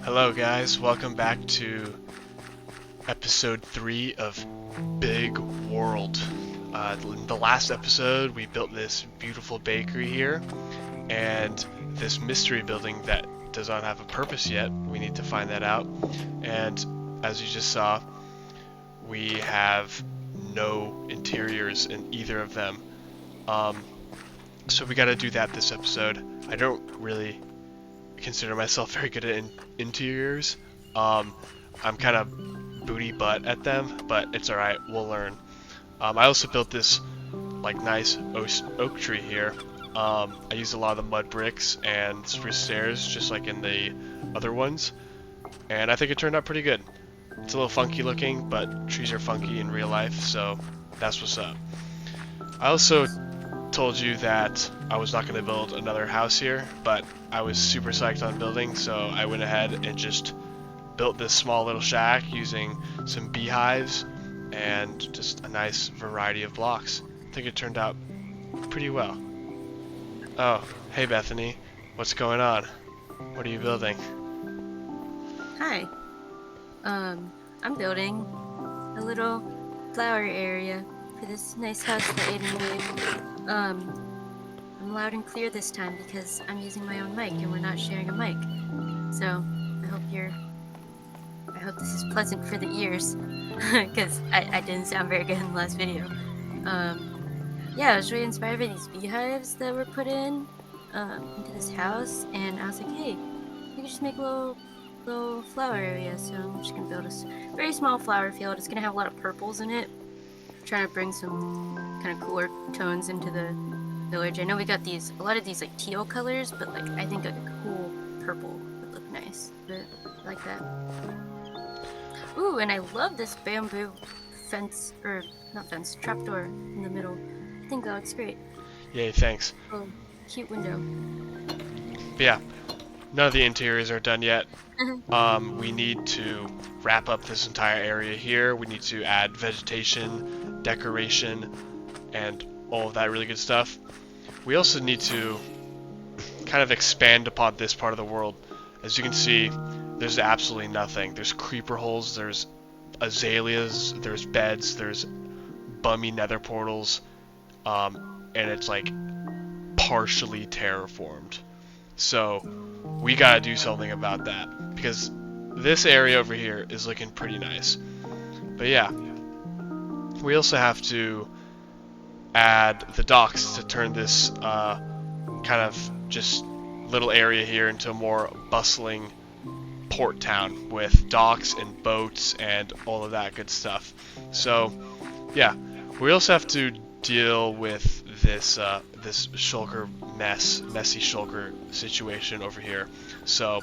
Hello guys, welcome back to episode 3 of Big World. In the last episode we built this beautiful bakery here and this mystery building that does not have a purpose yet. We need to find that out. And as you just saw, we have no interiors in either of them. So we gotta do that this episode. I don't really consider myself very good at interiors. I'm kind of booty butt at them, but it's alright, we'll learn. I also built this like nice oak tree here. I used a lot of the mud bricks and spruce stairs just like in the other ones, and I think it turned out pretty good. It's a little funky looking, but trees are funky in real life, so that's what's up. I also told you that I was not going to build another house here, but I was super psyched on building, so I went ahead and just built this small little shack using some beehives and just a nice variety of blocks. I think it turned out pretty well. Oh, hey Bethany, what's going on? What are you building? Hi. I'm building a little flower area for this nice house that Aiden made. I'm loud and clear this time because I'm using my own mic and we're not sharing a mic. So I hope this is pleasant for the ears because I didn't sound very good in the last video. Yeah, I was really inspired by these beehives that were put in into this house, and I was like, hey, we could just make a little flower area. So I'm just gonna build a very small flower field. It's gonna have a lot of purples in it. I'm trying to bring some kind of cooler tones into the village. I know we got a lot of these like teal colors, but like I think a cool purple would look nice. But I like that. Ooh, and I love this bamboo fence, or not fence, trapdoor in the middle. I think that looks great. Yay, thanks. Oh, cute window. But yeah, none of the interiors are done yet. We need to wrap up this entire area here. We need to add vegetation, decoration, and all of that really good stuff. We also need to kind of expand upon this part of the world. As you can see, there's absolutely nothing. There's creeper holes, there's azaleas, there's beds, there's bummy nether portals, and it's like partially terraformed. So we gotta do something about that because this area over here is looking pretty nice. But yeah, we also have to add the docks to turn this kind of just little area here into a more bustling port town with docks and boats and all of that good stuff. So yeah, we also have to deal with this this shulker messy shulker situation over here. So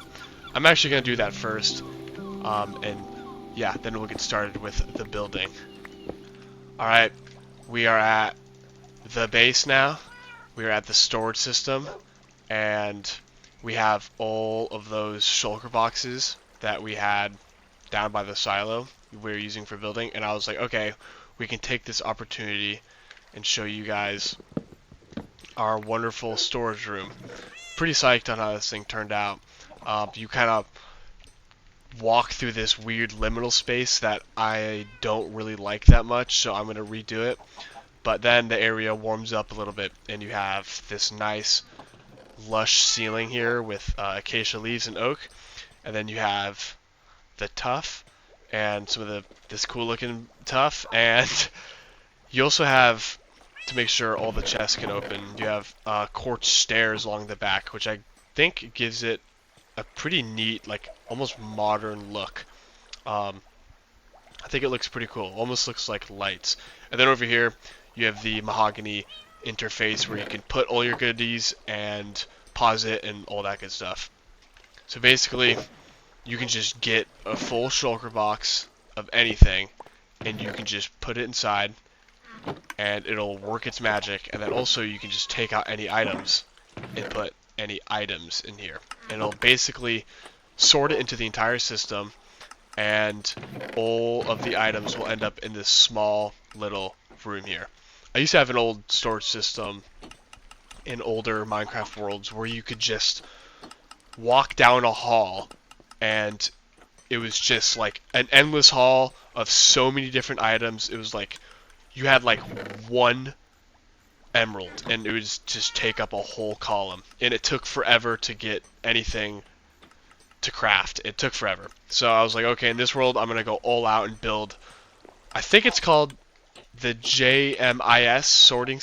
I'm actually gonna do that first, and yeah, then we'll get started with the building. All right, we are at the base now. We are at the storage system, and we have all of those shulker boxes that we had down by the silo we were using for building, and I was like, okay, we can take this opportunity and show you guys our wonderful storage room. Pretty psyched on how this thing turned out. You kind of walk through this weird liminal space that I don't really like that much, so I'm going to redo it. But then the area warms up a little bit, and you have this nice lush ceiling here with acacia leaves and oak, and then you have the tuff and some of this cool looking tuff, and you also have, to make sure all the chests can open, you have quartz stairs along the back, which I think gives it a pretty neat, like almost modern look. I think it looks pretty cool. Almost looks like lights. And then over here you have the mahogany interface where you can put all your goodies and pause it and all that good stuff. So basically you can just get a full shulker box of anything and you can just put it inside and it'll work its magic, and then also you can just take out any items and put any items in here, and it'll basically sort it into the entire system, and all of the items will end up in this small little room here. I used to have an old storage system in older Minecraft worlds where you could just walk down a hall and it was just like an endless haul of so many different items. It was like you had like one emerald and it would just take up a whole column, and it took forever to get anything to craft. It took forever. So I was like, okay, in this world I'm gonna go all out and build, I think it's called the JMIS sorting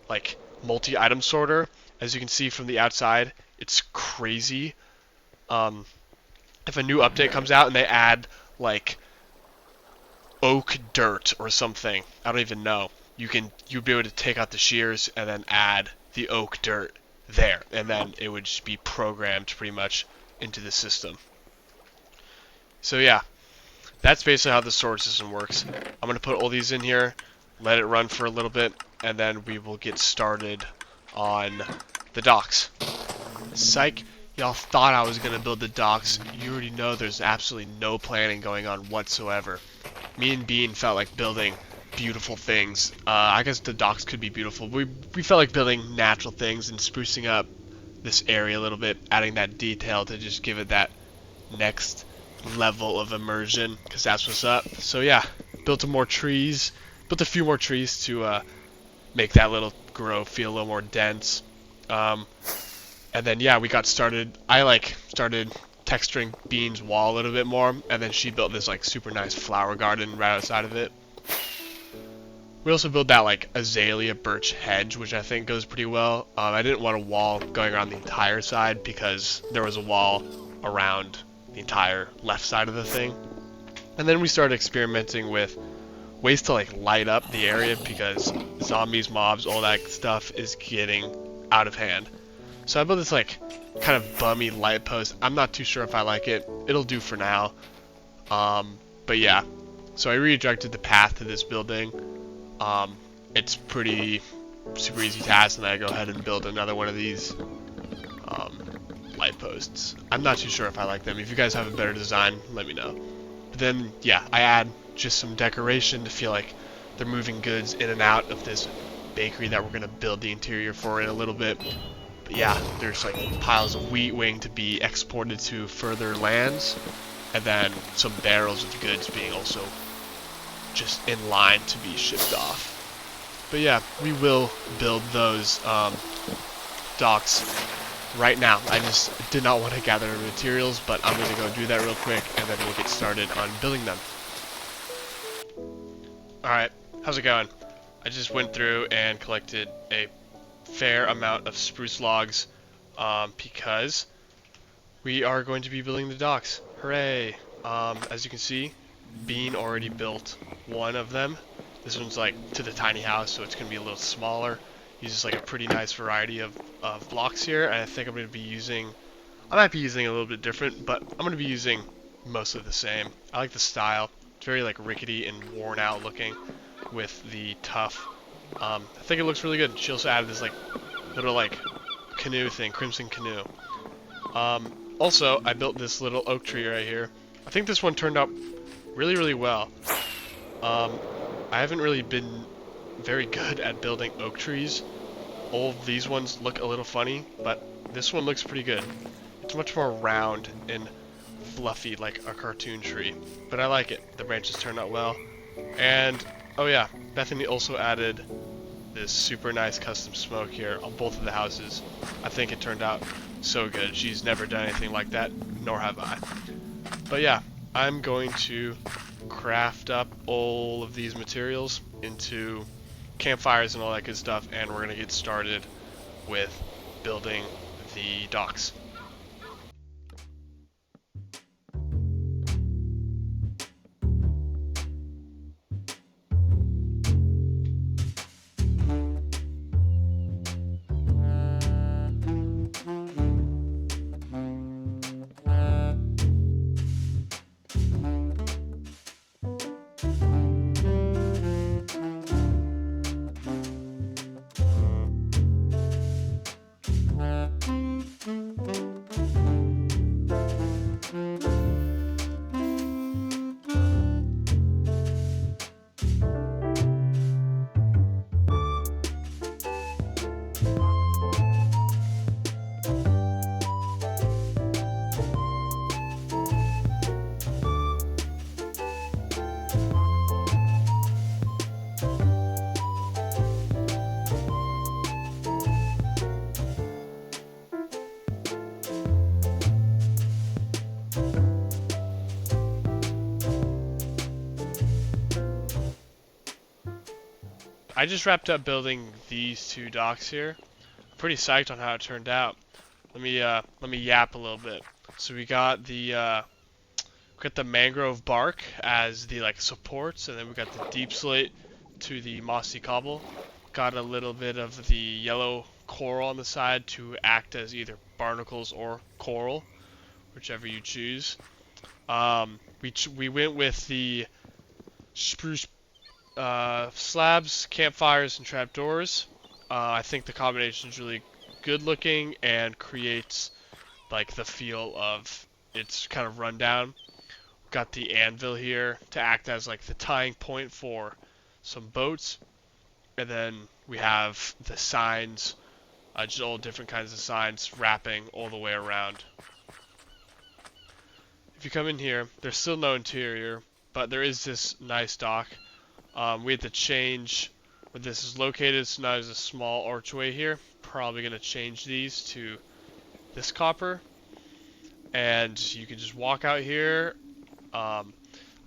like multi-item sorter. As you can see from the outside, it's crazy. If a new update comes out and they add like oak dirt or something, I don't even know, you'd be able to take out the shears and then add the oak dirt there, and then it would just be programmed pretty much into the system. So yeah, that's basically how the sword system works. I'm going to put all these in here, let it run for a little bit, and then we will get started on the docks. Psych, y'all thought I was going to build the docks. You already know there's absolutely no planning going on whatsoever. Me and Bean felt like building beautiful things. I guess the docks could be beautiful. We felt like building natural things and sprucing up this area a little bit, adding that detail to just give it that next level of immersion, because that's what's up. So yeah, built a few more trees to make that little grove feel a little more dense. And then yeah, we got started. I started texturing Bean's wall a little bit more, and then she built this like super nice flower garden right outside of it. We also built that like azalea birch hedge, which I think goes pretty well. I didn't want a wall going around the entire side because there was a wall around the entire left side of the thing. And then we started experimenting with ways to like light up the area, because zombies, mobs, all that stuff is getting out of hand. So I built this like kind of bummy light post. I'm not too sure if I like it. It'll do for now. But yeah, so I redirected the path to this building. It's pretty super easy task, and I go ahead and build another one of these light posts. I'm not too sure if I like them. If you guys have a better design, let me know. But then yeah, I add just some decoration to feel like they're moving goods in and out of this bakery that we're gonna build the interior for in a little bit. But yeah, there's like piles of wheat waiting to be exported to further lands, and then some barrels of goods being also just in line to be shipped off. But yeah, we will build those docks right now. I just did not want to gather materials, but I'm going to go do that real quick, and then we'll get started on building them. Alright, how's it going? I just went through and collected a fair amount of spruce logs because we are going to be building the docks. Hooray! As you can see, Bean already built one of them. This one's like to the tiny house, so it's going to be a little smaller. Uses like a pretty nice variety of blocks here, and I think I'm going to be using, I might be using a little bit different, but I'm going to be using most of the same. I like the style. It's very like rickety and worn out looking with the tough. I think it looks really good. She also added this like little like canoe thing, crimson canoe. Also, I built this little oak tree right here. I think this one turned out really well. I haven't really been very good at building oak trees. All of these ones look a little funny, but this one looks pretty good. It's much more round and fluffy like a cartoon tree, but I like it. The branches turned out well. And oh yeah, Bethany also added this super nice custom smoke here on both of the houses. I think it turned out so good. She's never done anything like that, nor have I. But yeah, I'm going to craft up all of these materials into campfires and all that good stuff, and we're going to get started with building the docks. I just wrapped up building these 2 docks here. Pretty psyched on how it turned out. Let me yap a little bit. So we got the mangrove bark as the like supports, and then we got the deep slate to the mossy cobble. Got a little bit of the yellow coral on the side to act as either barnacles or coral, whichever you choose. We went with the spruce slabs, campfires, and trapdoors. I think the combination is really good looking and creates like the feel of its kind of rundown. Got the anvil here to act as like the tying point for some boats, and then we have the signs, just all different kinds of signs wrapping all the way around. If you come in here, there's still no interior, but there is this nice dock. We had to change where this is located, so now there's a small archway here. Probably going to change these to this copper, and you can just walk out here. I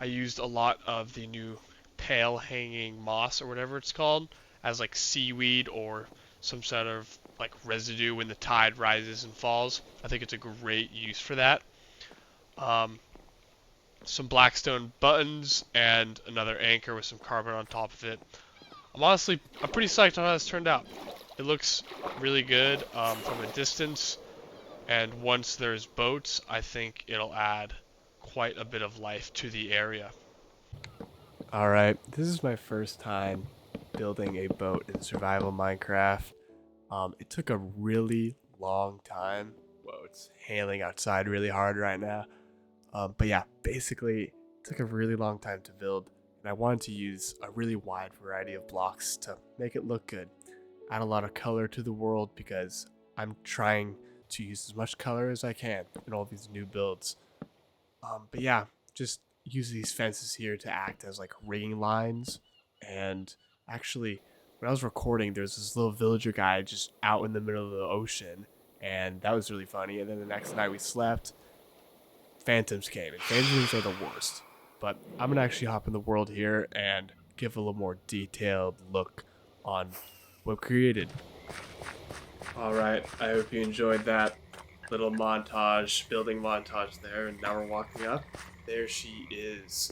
used a lot of the new pale hanging moss or whatever it's called as like seaweed or some sort of like residue when the tide rises and falls. I think it's a great use for that. Some blackstone buttons and another anchor with some carbon on top of it. I'm pretty psyched on how this turned out. It looks really good from a distance, and once there's boats, I think it'll add quite a bit of life to the area. Alright, this is my first time building a boat in survival Minecraft. It took a really long time. Whoa, it's hailing outside really hard right now. But yeah, basically, it took a really long time to build, and I wanted to use a really wide variety of blocks to make it look good. Add a lot of color to the world because I'm trying to use as much color as I can in all these new builds. But yeah, just use these fences here to act as like rigging lines. And actually, when I was recording, there's this little villager guy just out in the middle of the ocean, and that was really funny. And then the next night we slept, phantoms came, and phantoms are the worst. But I'm gonna actually hop in the world here and give a little more detailed look on what we created. Alright, I hope you enjoyed that little montage, building montage there, and now we're walking up. There she is.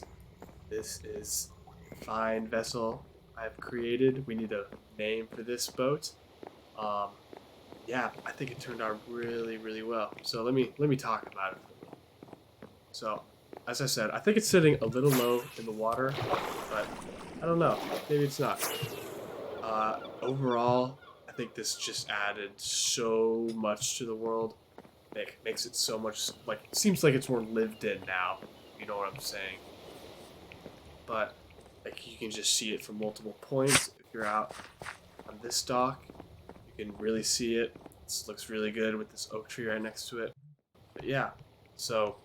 This is a fine vessel I've created. We need a name for this boat. Yeah, I think it turned out really, really well. So let me talk about it. So, as I said, I think it's sitting a little low in the water, but I don't know. Maybe it's not. Overall, I think this just added so much to the world. It makes it so much, like, it seems like it's more lived in now, you know what I'm saying. But, like, you can just see it from multiple points. If you're out on this dock, you can really see it. This looks really good with this oak tree right next to it. But yeah, so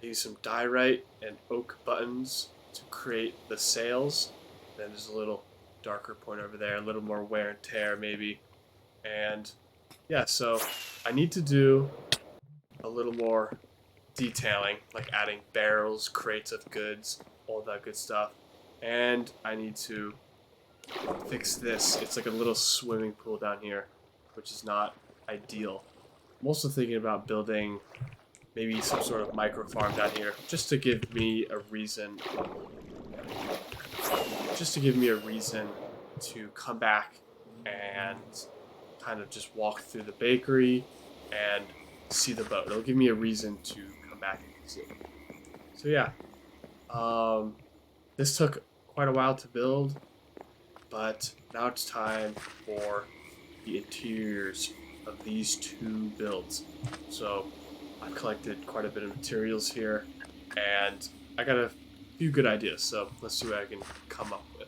I used some diorite and oak buttons to create the sails. Then there's a little darker point over there, a little more wear and tear maybe. And yeah, so I need to do a little more detailing, like adding barrels, crates of goods, all that good stuff. And I need to fix this. It's like a little swimming pool down here, which is not ideal. I'm also thinking about building maybe some sort of micro farm down here, just to give me a reason to come back and kind of just walk through the bakery and see the boat. It'll give me a reason to come back and see it. So yeah, this took quite a while to build, but now it's time for the interiors of these 2 builds. So I've collected quite a bit of materials here, and I got a few good ideas, so let's see what I can come up with.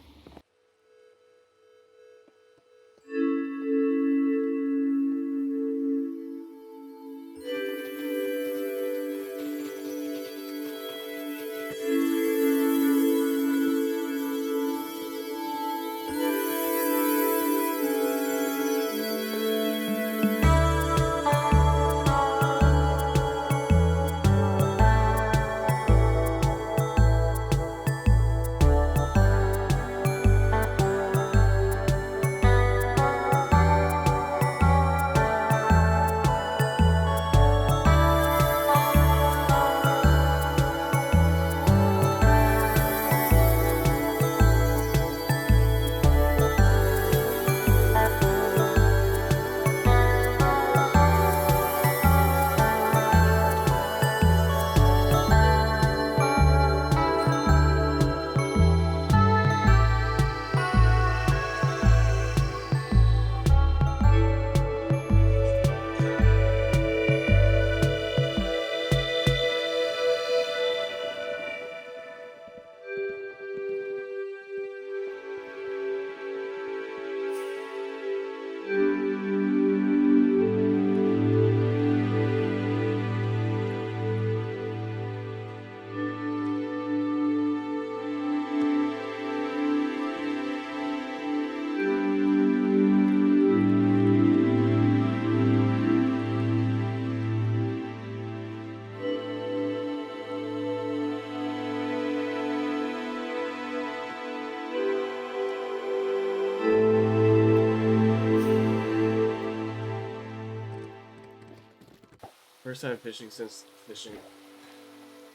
First time fishing since fishing.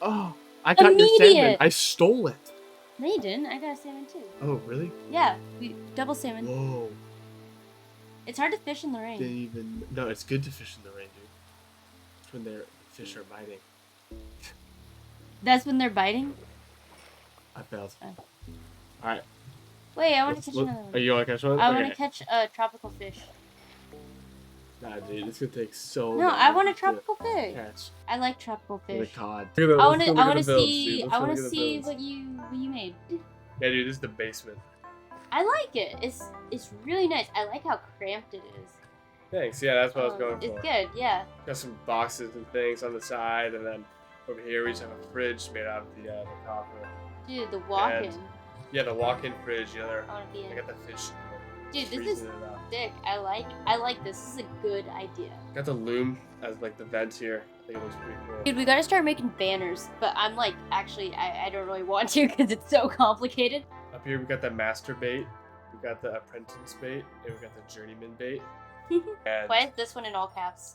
Oh, I got your salmon. Immediate. I stole it. No, you didn't. I got a salmon too. Oh, really? Yeah, we double salmon. Whoa. It's hard to fish in the rain. Didn't even. No, it's good to fish in the rain, dude. It's when the fish are biting. That's when they're biting? I failed. Oh. Alright. Wait, I want to catch another Are one. you want to catch one? I Okay. want to catch a tropical fish. Nah, dude, it's gonna take so No, long I want a to tropical fish. catch I like tropical the fish. cod. I want to see. I want to see what you made. Yeah, dude, this is the basement. I like it. It's really nice. I like how cramped it is. Thanks. Yeah, that's what I was going for. It's good. Yeah. Got some boxes and things on the side, and then over here we just have a fridge made out of the copper. Dude, the walk-in. And- Yeah, the walk-in fridge. You know, I want to be I in. got the fish. Dude, this freezing is it up. sick. I like this. This is a good idea. Got the loom as like the vent here. I think it looks pretty cool. Dude, we gotta start making banners, but I'm like, actually, I don't really want to because it's so complicated. Up here we got the master bait. We got the apprentice bait, and we got the journeyman bait. And Why is this one in all caps?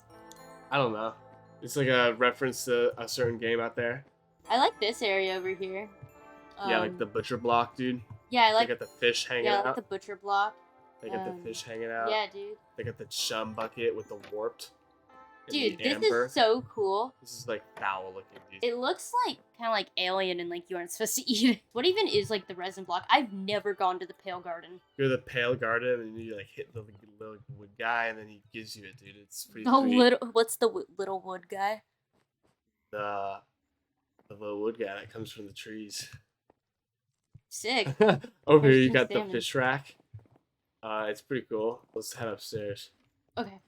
I don't know. It's like a reference to a certain game out there. I like this area over here. Yeah, like the butcher block, dude. Yeah, I They like. got the fish hanging Yeah, I out. like the butcher block. They got the fish hanging out. Yeah, dude. They got the chum bucket with the warped. and Dude, the this amber. is so cool. This is like foul looking, dude. It looks like kind of like alien and like you aren't supposed to eat it. What even is like the resin block? I've never gone to the Pale Garden. Go to the pale garden and you like hit the little wood guy and then he gives you it, dude. It's pretty The sweet. what's the little wood guy? The little wood guy that comes from the trees. Sick. Over here you Question got the salmon. fish rack. It's pretty cool. Let's head upstairs. Okay.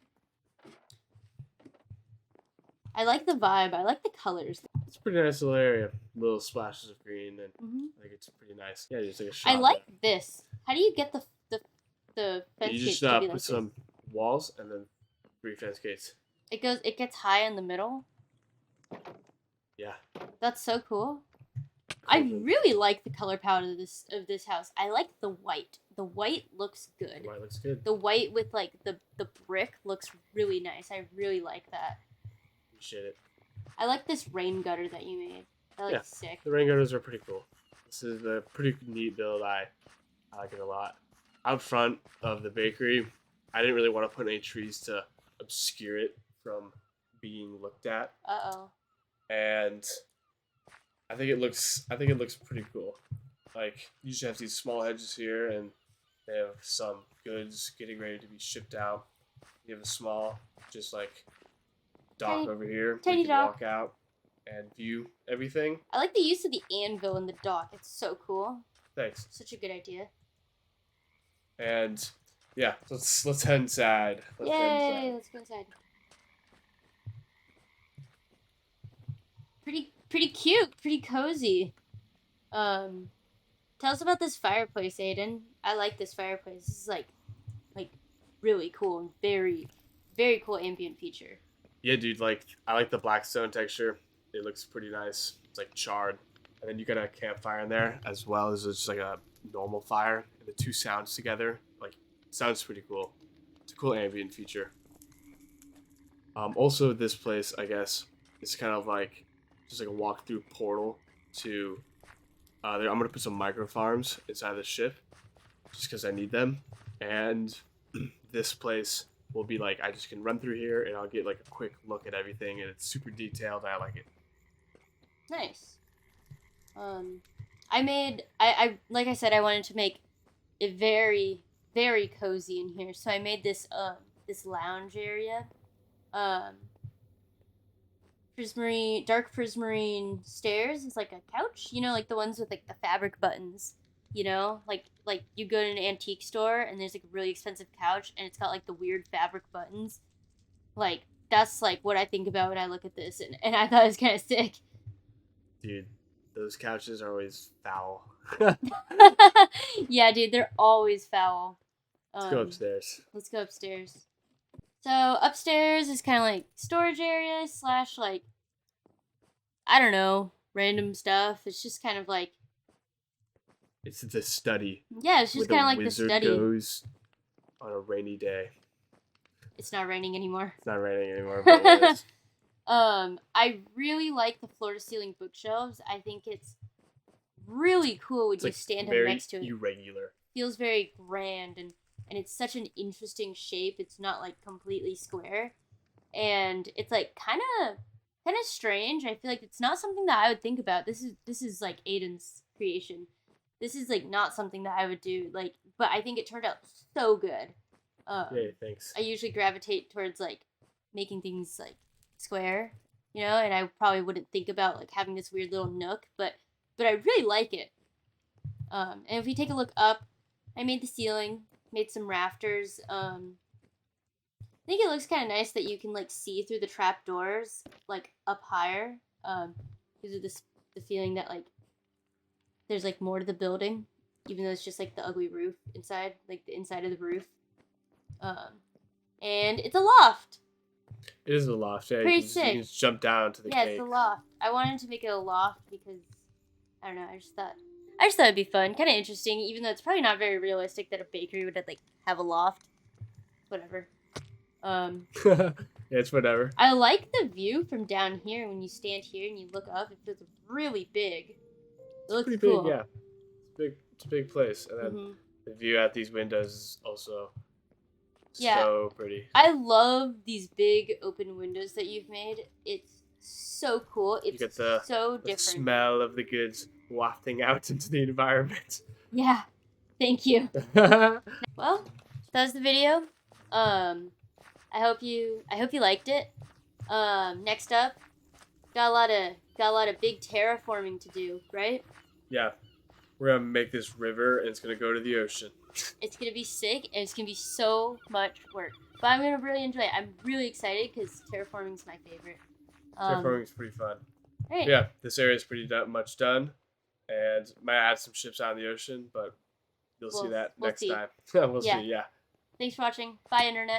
I like the vibe. I like the colors. It's a pretty nice little area. Little splashes of green and hmm I think it's pretty nice. Yeah, just like a shot. I like this. How do you get the fence You gates just to be put like some walls and then 3 fence gates. this? It gets high in the middle. Yeah. That's so cool. I Cool. really like the color palette of this house. I like the white. The white looks good. White looks good. The white with like the brick looks really nice. I really like that. Appreciate it. I like this rain gutter that you made. That looks Yeah. sick. The rain gutters are pretty cool. This is a pretty neat build. I like it a lot. Out front of the bakery, I didn't really want to put any trees to obscure it from being looked at, Uh-oh. and I think it looks pretty cool. Like you usually have these small hedges here, and they have some goods getting ready to be shipped out. You have a small, just like dock Tiny- over here. tiny We can dock. walk out and view everything. I like the use of the anvil in the dock. It's so cool. Thanks. Such a good idea. And yeah, let's head inside. Let's head Yay! inside. Let's go inside. Pretty cute. Pretty cozy. Tell us about this fireplace, Aiden. I like this fireplace. This is like really cool and very, very cool ambient feature. Yeah, dude. Like I like the black stone texture. It looks pretty nice. It's like charred, and then you got a campfire in there as well as just like a normal fire, and the two sounds together. Like sounds pretty cool. It's a cool ambient feature. Also, this place, I guess, is kind of like just like a walk-through portal to. I'm gonna put some micro farms inside the ship, just because I need them, and this place will be like I just can run through here and I'll get like a quick look at everything, and it's super detailed. I like it. Nice. I like I said, I wanted to make it very, very cozy in here. So I made this this lounge area. Prismarine, dark prismarine stairs. It's like a couch, you know, like the ones with like the fabric buttons. You know, like you go to an antique store and there's like a really expensive couch and it's got like the weird fabric buttons. Like that's like what I think about when I look at this, and I thought it was kind of sick. Dude, those couches are always foul. Yeah, dude, they're always foul. Let's go upstairs. Let's go upstairs. So upstairs is kind of like storage area / like, I don't know, random stuff. It's just kind of like, It's the study. yeah, it's just where kind of like the wizard study. goes on a rainy day. It's not raining anymore. It's not raining anymore, but it is. I really like the floor-to-ceiling bookshelves. I think it's really cool when It's you like stand up very next to it. irregular. Feels very grand, and it's such an interesting shape. It's not like completely square, and it's like kind of strange. I feel like it's not something that I would think about. This is like Aiden's creation. This is like not something that I would do. Like, but I think it turned out so good. Yeah, thanks. I usually gravitate towards like making things like square, and I probably wouldn't think about like having this weird little nook, but I really like it. And if we take a look up, I made the ceiling, made some rafters. I think it looks kind of nice that you can like see through the trap doors like up higher. Gives it the feeling that like there's like more to the building, even though it's just like the ugly roof inside, like the inside of the roof. And it's a loft. It is a loft. Yeah, Pretty you can just jump down to the Yeah, cake. it's a loft. I wanted to make it a loft because I don't know. I just thought it'd be fun, kind of interesting. Even though it's probably not very realistic that a bakery would like have a loft. Whatever. Yeah, it's whatever. I like the view from down here. When you stand here and you look up, it feels really big. It looks Pretty cool. big, yeah. It's a big place, and then the view out these windows is also so pretty. I love these big open windows that you've made. It's so cool. It's You get the different. smell of the goods wafting out into the environment. Yeah. Thank you. Well, that was the video. I hope you liked it. Next up, got a lot of big terraforming to do, right? Yeah. We're gonna make this river and it's gonna go to the ocean. It's gonna be sick and it's gonna be so much work. But I'm gonna really enjoy it. I'm really excited because terraforming is my favorite. Terraforming is pretty fun. Right. Yeah, this area is pretty much done, and might add some ships out in the ocean, but you'll see that we'll next see. time. We'll Yeah. see. Yeah. Thanks for watching. Bye, Internet.